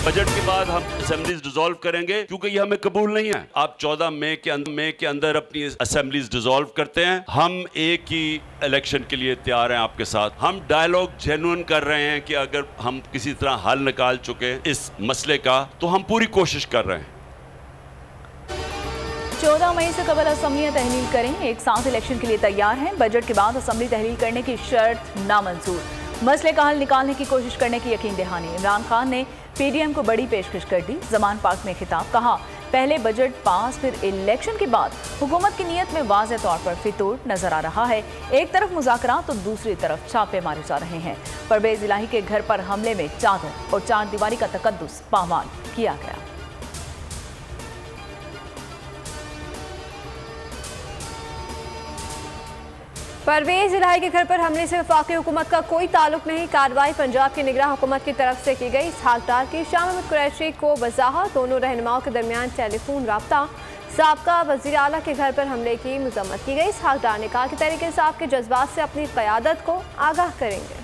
Budget के बाद हम असेंबलीज डिसॉल्व करेंगे क्योंकि ये हमें कबूल नहीं है। आप 14 मई के अंदर अपनी असेंबलीज डिसॉल्व करते हैं। हम एक ही इलेक्शन के लिए तैयार हैं आपके साथ। हम डायलॉग जेन्युइन कर रहे हैं कि अगर हम किसी तरह हल निकाल चुके इस मसले का तो हम पूरी कोशिश कर रहे हैं। 14 मई से कबल असेंबलियां तहलील करें, एक साथ इलेक्शन के लिए तैयार हैं। बजट के बाद असेंबली तहलील करने की शर्त नामंजूर। मसले का हल निकालने की कोशिश करने की यकीन दहानी। इमरान खान ने पीडीएम को बड़ी पेशकश कर दी। जमान पार्क में खिताब, कहा पहले बजट पास फिर इलेक्शन के बाद हुकूमत की नीयत में वाज़ेह तौर पर फितूर नजर आ रहा है। एक तरफ मुज़ाकरात तो दूसरी तरफ छापे मारे जा रहे हैं। परवेज इलाही के घर पर हमले में चादर और चार दीवारी का तकद्दुस पामाल किया गया। परवेज इलाही के घर पर हमले से वफाकी हुकूमत का कोई ताल्लुक नहीं। कार्रवाई पंजाब की निगरान हुकूमत की तरफ से की गई। इसहाकडार की शाह महमूद कुरैशी को वजाहत, दोनों रहनुमाओं के दरमियान टेलीफोन रब्ता। साबका वज़ीर आला के घर पर हमले की मजम्मत की गई। इसहाकडार ने कहा कि तहरीक इंसाफ के जज्बात से अपनी क़यादत को आगाह करेंगे।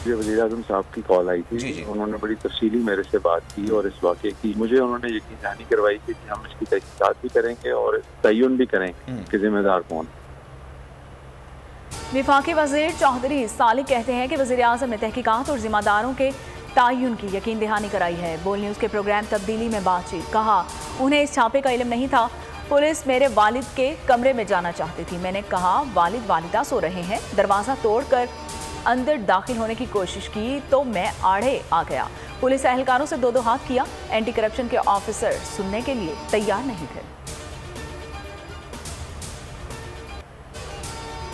वज़ीर आज़म साहब की कॉल आई थी, उन्होंने बड़ी तफसीली मेरे से बात की और इस वाक़े की मुझे उन्होंने यकीन दहानी करवाई थी कि हम इसकी तहकीकात भी करेंगे और तय्युन भी करेंगे कि जिम्मेदार कौन। वफाकी वज़ीर चौधरी सालिक कहते हैं कि वज़ीर आज़म ने तहकीकात और जिम्मेदारों के तय्युन की यकीन दहानी कराई है। बोल न्यूज़ के प्रोग्राम तब्दीली में बातचीत, कहा उन्हें इस छापे का इल्म नहीं था। पुलिस मेरे वालिद के कमरे में जाना चाहती थी। मैंने कहा वालिद वालिदा सो रहे हैं। दरवाज़ा तोड़कर अंदर दाखिल होने की कोशिश की तो मैं आड़े आ गया। पुलिस एहलकारों से दो हाथ किया। एंटी करप्शन के ऑफिसर सुनने के लिए तैयार नहीं थे।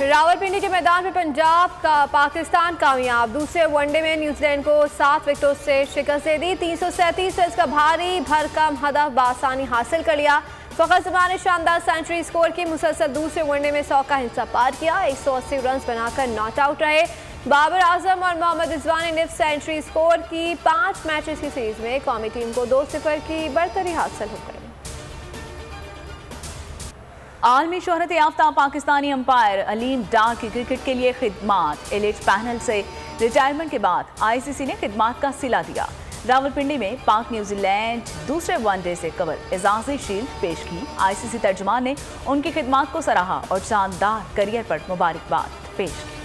रावलपिंडी के मैदान में पंजाब का पाकिस्तान कामयाब। दूसरे वनडे में न्यूजीलैंड को 7 विकेटों से शिकस्त दे दी। 337 रन का भारी भरकम हदफ बासानी हासिल कर लिया। फ़खर ज़मान ने शानदार सेंचुरी स्कोर की। मुसलसल दूसरे वनडे में 100 का हिस्सा पार किया। 180 रन बनाकर नॉट आउट रहे। बाबर आजम और मोहम्मद रिजवान ने निफ्ट सेंचुरी स्कोर की। 5 मैचेस की सीरीज में कौमी टीम को 2-0 की बढ़तरी हासिल हो गई। आलमी शोहरत याफ्ता पाकिस्तानी अंपायर अलीम डार की क्रिकेट के लिए खिदमात। एलिट पैनल से रिटायरमेंट के बाद आईसीसी ने खिदमात का सिला दिया। रावलपिंडी में पाक न्यूजीलैंड दूसरे वनडे से कबल एजाज़ी शील्ड पेश की। आईसीसी तर्जुमान ने उनकी खिदमात को सराहा और शानदार करियर पर मुबारकबाद पेश की।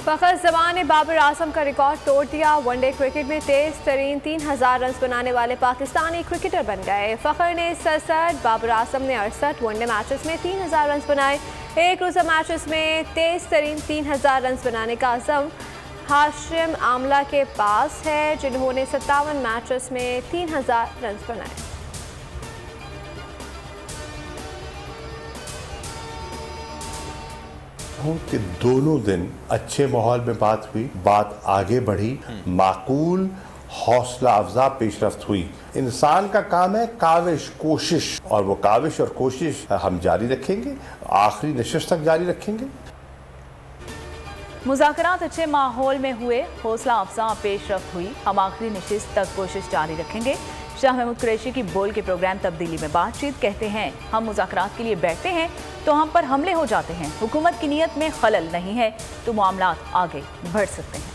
फ़खर ज़मान ने बाबर आजम का रिकॉर्ड तोड़ दिया। वनडे क्रिकेट में तेज तरीन 3000 रन बनाने वाले पाकिस्तानी क्रिकेटर बन गए। फ़खर ने 67, बाबर आजम ने 68 वनडे मैचेस में 3000 रन बनाए। एक रोज़ा मैचेस में तेज तरीन 3000 रन बनाने का अज़म हाशिम आमला के पास है, जिन्होंने 57 मैचेस में 3000 रन बनाए। कि दोनों दिन अच्छे माहौल में बात हुई, बात आगे बढ़ी, माकूल हौसला अफजा पेशरफ्त हुई। इंसान का काम है काविश, कोशिश, और वो काविश और कोशिश हम जारी रखेंगे, आखिरी नशिस्त तक जारी रखेंगे। मुज़ाकरात अच्छे माहौल में हुए, हौसला अफजा पेशरफ्त हुई, हम आखिरी नशिस्त तक कोशिश जारी रखेंगे। शाह महमूद कुरैशी की बोल के प्रोग्राम तब्दीली में बातचीत, कहते हैं हम मुज़ाकरात के लिए बैठते हैं तो हम पर हमले हो जाते हैं। हुकूमत की नीयत में खलल नहीं है तो मामलात आगे बढ़ सकते हैं।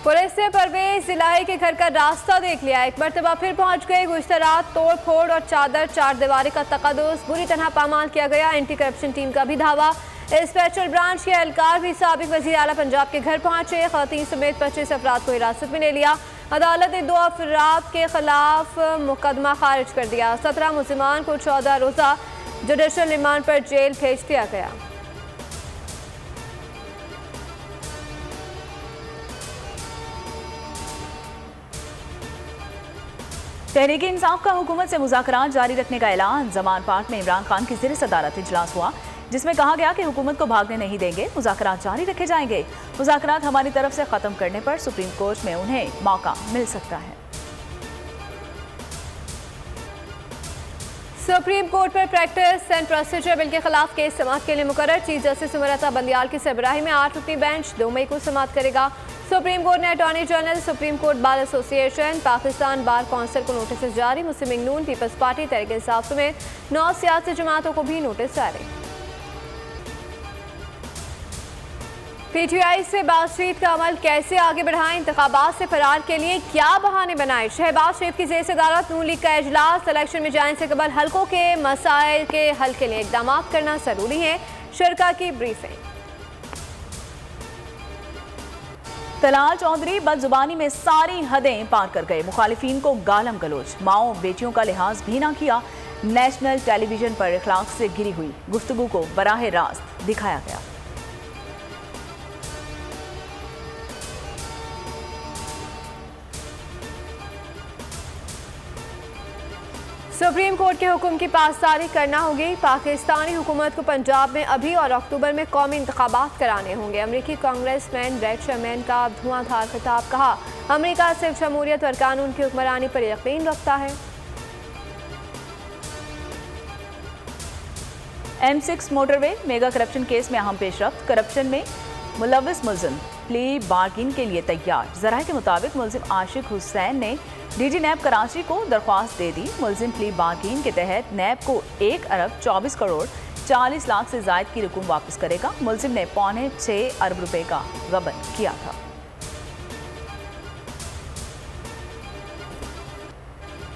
पुलिस ने परवेज इलाही के घर का रास्ता देख लिया। एक मरतबा फिर पहुंच गए। गुज़श्ता रात तोड़ फोड़ और चार दीवारी का तकद्दुस बुरी तरह पामाल किया गया। एंटी करप्शन टीम का भी धावा। स्पेशल ब्रांच के एहलकार भी साबिक वज़ीर आला पंजाब के घर पहुंचे। ख़वातीन समेत 25 अफराद को हिरासत में ले लिया। अदालत ने 2 अफराद के खिलाफ मुकदमा खारिज कर दिया। 17 मुलज़िमान को 14 रोज़ा जुडिशल रिमांड पर जेल भेज दिया गया। तहरीक इंसाफ का हुकूमत से मुज़ाकरात जारी रखने का ऐलान। जमान पार्क में इमरान खान की ज़ेर सदारत इजलास हुआ, जिसमें कहा गया कि हुकूमत को भागने नहीं देंगे, मुज़ाकरात जारी रखे जाएंगे। मुज़ाकरात हमारी तरफ से ख़त्म करने पर सुप्रीम कोर्ट में उन्हें मौका मिल सकता है। सुप्रीम कोर्ट पर प्रैक्टिस एंड प्रोसीजर बिल के खिलाफ केस समाअत के लिए मुकर्रर। चीफ जस्टिस उमर अता बंदियाल की सरबराही में 8 रुकनी बेंच 2 मई को समाअत करेगा। सुप्रीम कोर्ट ने attorney general, supreme court bar association, Pakistan bar council को नोटिस जारी। मुस्लिम लीग नून, पीपल्स पार्टी, तहरीक इंसाफ समेत 9 सियासी जमातों को भी नोटिस जारी। पीटीआई से बातचीत का अमल कैसे आगे बढ़ाएं, इंतखाबात से फरार के लिए क्या बहाने बनाएं। शहबाज शरीफ की जेर सदारत नून लीग का इजलास। इलेक्शन में जाने से कबल हल्कों के मसाइल के हल के लिए इकदाम करना जरूरी है। शरका की ब्रीफिंग। तलाल चौधरी बदजुबानी में सारी हदें पार कर गए, मुखालिफिन को गालम गलोच, माओ बेटियों का लिहाज भी ना किया। नेशनल टेलीविजन पर इखलाक से घिरी हुई गुफ्तगू को बराह रास्त दिखाया गया। सुप्रीम कोर्ट के हुक्म की पासदारी करना होगी। पाकिस्तानी हुकूमत को पंजाब में अभी और अक्टूबर में कौमी इंतखाबात कराने होंगे। अमरीकी कांग्रेसमैन ब्रैड शरमैन का धुआंधार खिताब। कहा, अमरीका सिर्फ जमहूरियत और कानून की हुक्मरानी पर यकीन रखता है। M6 motorway mega corruption case में अहम पेशरफ्त। करप्शन में मुलविस मुलजिम प्ली बार्गिन के लिए तैयार। जराये के मुताबिक मुलजिम आशिक हुसैन ने डीजी नैब कराची को दरख्वास्त दे दी। मुलजिम प्ली बार्गिन के तहत नैब को 1 अरब 24 करोड़ 40 लाख से ज्यादा की रकम वापस करेगा। मुलजिम ने 6.25 अरब रुपए का गबन किया था।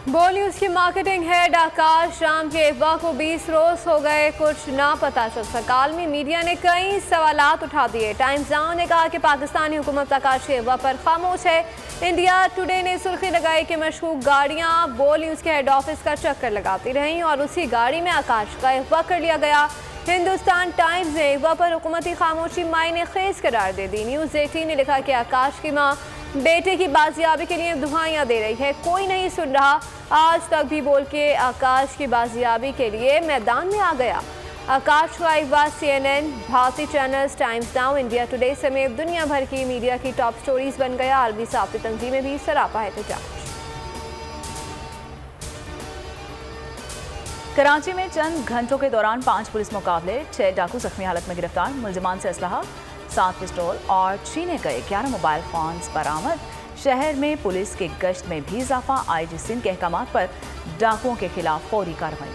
बोल न्यूज की मार्केटिंग हेड आकाश राम के अगवा को 20 रोज हो गए, कुछ ना पता चल सका। आलमी मीडिया ने कई सवालात उठा दिए। टाइम्स नाउ ने कहा कि पाकिस्तानी हुकूमत आकाश के अगवा पर खामोश है। इंडिया टुडे ने सुर्खी लगाई कि मशकूक गाड़ियां बोल न्यूज के हेड ऑफिस का चक्कर लगाती रहीं और उसी गाड़ी में आकाश का अगवा कर लिया गया। हिंदुस्तान टाइम्स ने अगवा पर हुकूमती खामोशी मायने खेज करार दे दी। न्यूज़ 18 ने लिखा कि आकाश की मां बेटे की बाजियाबी के लिए दुआएं दे रही है, कोई नहीं सुन रहा। आज तक भी बोल के आकाश की बाजियाबी के लिए मैदान में आ गया। आकाश का अगवा CNN, भारतीय channels, times now, India today समेत दुनिया भर की मीडिया की टॉप स्टोरीज बन गया। आलमी साफ़ी तंजीमें भी सरापा एहतजाज। कराची में चंद घंटों के दौरान 5 पुलिस मुकाबले, 6 डाकू जख्मी हालत में गिरफ्तार। मुलजिमान से असलहा, 7 पिस्तौल और छीने गए 11 मोबाइल फोन्स बरामद। शहर में पुलिस के गश्त में भी इजाफा। IG सिंध के अहकामात पर डाकुओं के खिलाफ फौरी कार्रवाई।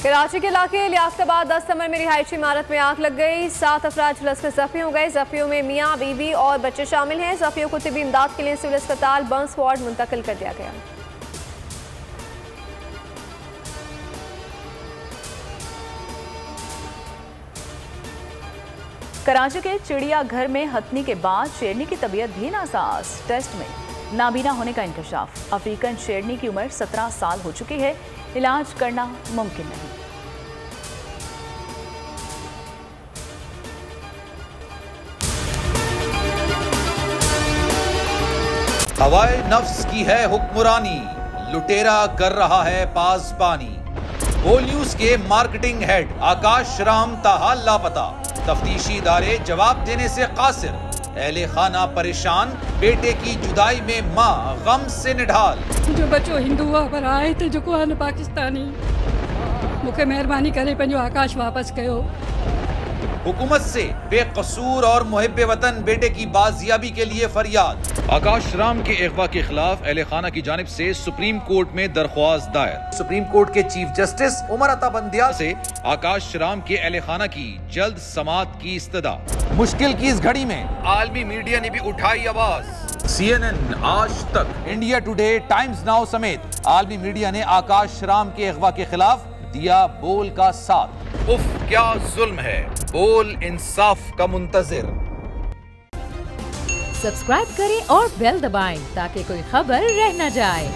कराची के इलाके लियाकताबाद 10 नंबर में रिहायशी इमारत में आग लग गई। 7 अफराद झुलसकर जख्मी हो गए। जख्मियों में मियाँ, बीवी और बच्चे शामिल हैं। जख्मियों को तिब्बी इमदाद के लिए सिविल अस्पताल बंस वार्ड मुंतकिल कर दिया गया। कराची के चिड़ियाघर में हथनी के बाद शेरनी की तबीयत भी नासाज। टेस्ट में नाबीना होने का इंकशाफ। अफ्रीकन शेरनी की उम्र 17 साल हो चुकी है, इलाज करना मुमकिन नहीं। हवाए नफ्स की है हुक्मरानी, लुटेरा कर रहा है पासबानी। बोल न्यूज के मार्केटिंग हेड आकाश राम ताहाल लापता। तफ्तीशी इदारे जवाब देने से कासिर। अहले खाना परेशान, बेटे की जुदाई में माँ गम से निढाल। जो बच्चो हिंदू पर आए थे जो को पाकिस्तानी, मुझे मेहरबानी करे पंहिंजो आकाश वापस कयो। हुकूमत से बेकसूर और मुहिब्बे वतन बेटे की बाजियाबी के लिए फरियाद। आकाश राम के अगवा के खिलाफ अहले खाना की जानिब से सुप्रीम कोर्ट में दरख्वास्त दायर। सुप्रीम कोर्ट के चीफ जस्टिस उमर अता बंदियाल से आकाश राम के अहले खाना की जल्द समाअत की इस्तदा। मुश्किल की इस घड़ी में आलमी मीडिया ने भी उठाई आवाज। CNN, आज तक, इंडिया टुडे, टाइम्स नाउ समेत आलमी मीडिया ने आकाश राम के अगवा के खिलाफ दिया बोल का साथ। उफ क्या जुल्म है, बोल इंसाफ का मुंतजिर। सब्सक्राइब करें और बेल दबाएं ताकि कोई खबर रह न जाए।